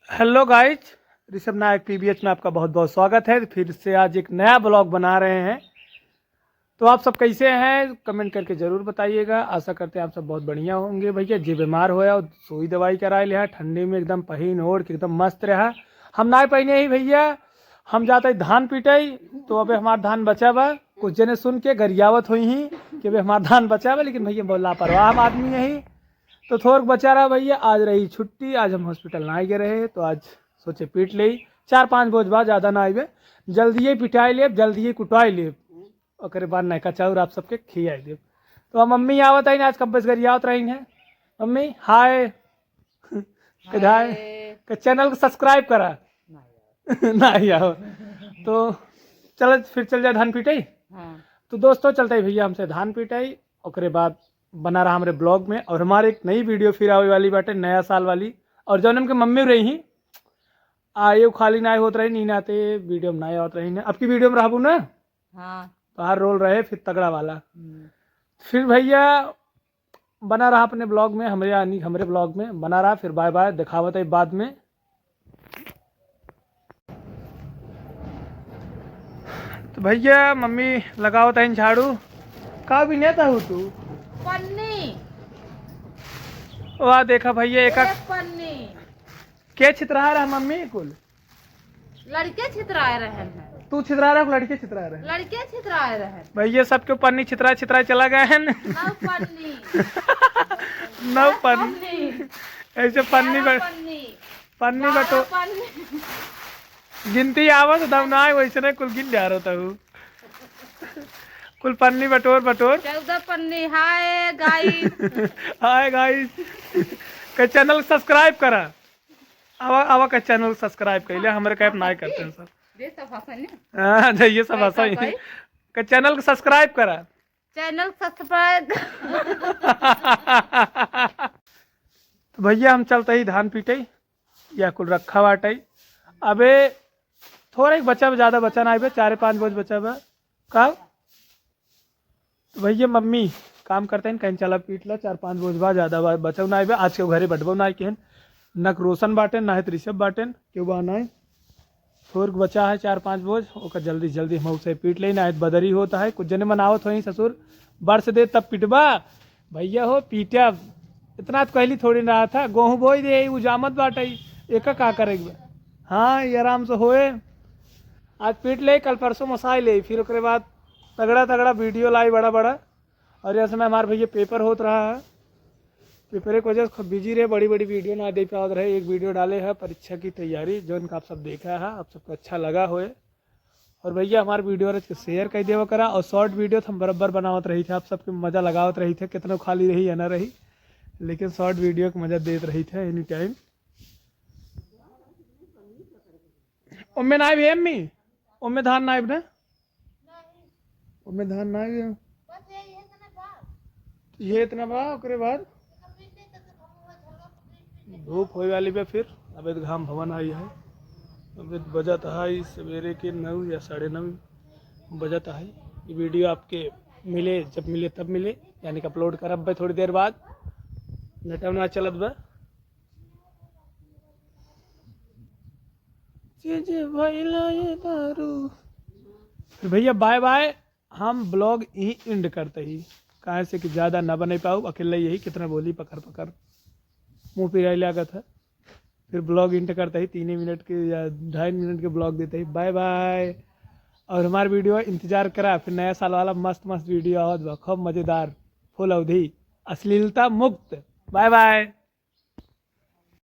Hello guys, Rishabh नायक PBH में आपका बहुत बहुत स्वागत है। फिर से आज एक नया ब्लॉग बना रहे हैं। तो आप सब कैसे हैं कमेंट करके ज़रूर बताइएगा। आशा करते हैं आप सब बहुत बढ़िया होंगे। भैया जी बीमार होया और सुई दवाई कराए लिया, ठंडी में एकदम पहिन ओढ़ के एकदम मस्त रहा। हम ना पहने ही भैया, हम जाते धान पीटाई। तो अबे हमारा धान बचा बा, कुछ जने सुन के गरियावत हुई ही कि अबे हमारा धान बचा बा, लेकिन भैया बहुत लापरवाह हम आदमी यही। तो थोड़ा बचा रहा भैया, आज रही छुट्टी, आज हम हॉस्पिटल ना गए रहे, तो आज सोचे पीट ले। 4-5 बोझ बाद ज़्यादा ना आइबे, जल्दी ही पिटाई ले, जल्दी ही कुटाई ले, और बाद नयका चाउर आप सबके खियाई दे। तो हम मम्मी आवत आई आज कब बस घर आवत रही हैं। मम्मी हाय कधाय का चैनल को सब्सक्राइब करा ना आओ। तो चल फिर चल जाए धान पिटाई। तो दोस्तों चलते भैया हमसे धान पिटाई, और बाद बना रहा हमारे ब्लॉग में। और हमारे एक नई वीडियो फिर आवे वाली बाटे नया साल वाली, और जौन हमके मम्मी रही ही आए खाली ना होत रही, नीन आते वीडियो में ना आवत रही। अब की वीडियो में रहबू ना, हाँ बाहर रोल रहे फिर तगड़ा वाला। फिर भैया बना रहा अपने ब्लॉग में, हमारे ब्लॉग में बना रहा। फिर बाय बाय, दिखावत है बाद में। तो भैया मम्मी लगावत है झाड़ू। का भी नेता हो तू पन्नी, वाह देखा भैया एक पन्नी के छितरा रहा मम्मी कुल। लड़के छितराए रहे हैं, तू छितरा रहा लड़के छितरा रहे, लड़के छितराए रहे हैं। भैया सबके पन्नी छितरा छितरा चला गया है न। नौ पन्नी नौ पन्नी ऐसे पन्नी पन्नी बटो पन्नी गिनती आवत दम ना वैसे नहीं कुल गिन जा रहा हूँ। कुल पन्नी बटोर बटोर 14 पन्नी। हाय गाइस, हाय गाइस का चैनल सब्सक्राइब करा। आवा आवा का चैनल सब्सक्राइब कर लिया, हमारे कैप ना करते हैं सब। हाँ ये सब ऐसा ही का चैनल को सब्सक्राइब करा, चैनल सब्सक्राइब। तो भैया हम चलते ही धान पीटे या कुल रखा बाटे। अबे थोड़ा एक बचा, ज़्यादा बचा ना अबे 4-5 बोझ बचा बा का। तो भैया मम्मी काम करते हैं कहीं चला पीट ला 4-5 बोझ बा, ज़्यादा बचा ना अबे। आज के घरे बटबो ना के नक रोशन बाटेन ना है ऋषभ बाटेन क्यों बा ना थोड़ बचा है 4-5 बोझ, ओकर जल्दी जल्दी हम उसे पीट ले ना बदरी होता है। कुछ जने मनावत हो ससुर बरस दे तब पिटबा। भैया हो पीटा इतना तो कहली थोड़ी ना रहा था, गेहूँ बोई दे उजामत बाटे एक का करेगा। हाँ ये आराम से होए, आज पीट ले कल परसों मसाई ले, फिर उसके बाद तगड़ा तगड़ा वीडियो लाई बड़ा बड़ा। और यह समय हमारे भैया पेपर होत रहा है, पेपर की वजह से बिजी रहे, बड़ी बड़ी वीडियो ना दे पावत रहे। एक वीडियो डाले है परीक्षा की तैयारी, जो इनका आप सब देखा है, आप सबको अच्छा लगा होए। और भैया हमारे वीडियो शेयर कर देवा करा। और शॉर्ट वीडियो तो हम बराबर बनावत रही थे, आप सबके मज़ा लगावत रही थे, कितना खाली रही या ना रही, लेकिन शॉर्ट वीडियो को मज़ा देते रही थे एनी टाइम। उम्मे नाइब है अम्मी, उम्मे धान नाइब ना, उम्मे धान नाइब ये इतना बा। ओकरे बाद धूप होए वाली पे फिर अब घाम भवन आई है। अब बजत है सवेरे के 9 या 9:30 बजत है। ये वीडियो आपके मिले जब मिले तब मिले, यानी कि अपलोड करब भाई थोड़ी देर बाद, नेटा ना चलत बा। फिर भैया बाय बाय, हम ब्लॉग यही एंड करते ही, कहाँ से कि ज़्यादा ना बने पाऊँ, अकेले यही कितना बोली पकड़ पकड़ मुँह पिराई लागत है। फिर ब्लॉग एंड करते ही 3 मिनट के या 2.5 मिनट के ब्लॉग देते ही बाय बाय। और हमारे वीडियो इंतजार करा, फिर नया साल वाला मस्त मस्त वीडियो आवत बा, खूब मज़ेदार, फुल अवधि, अश्लीलता मुक्त। Bye bye.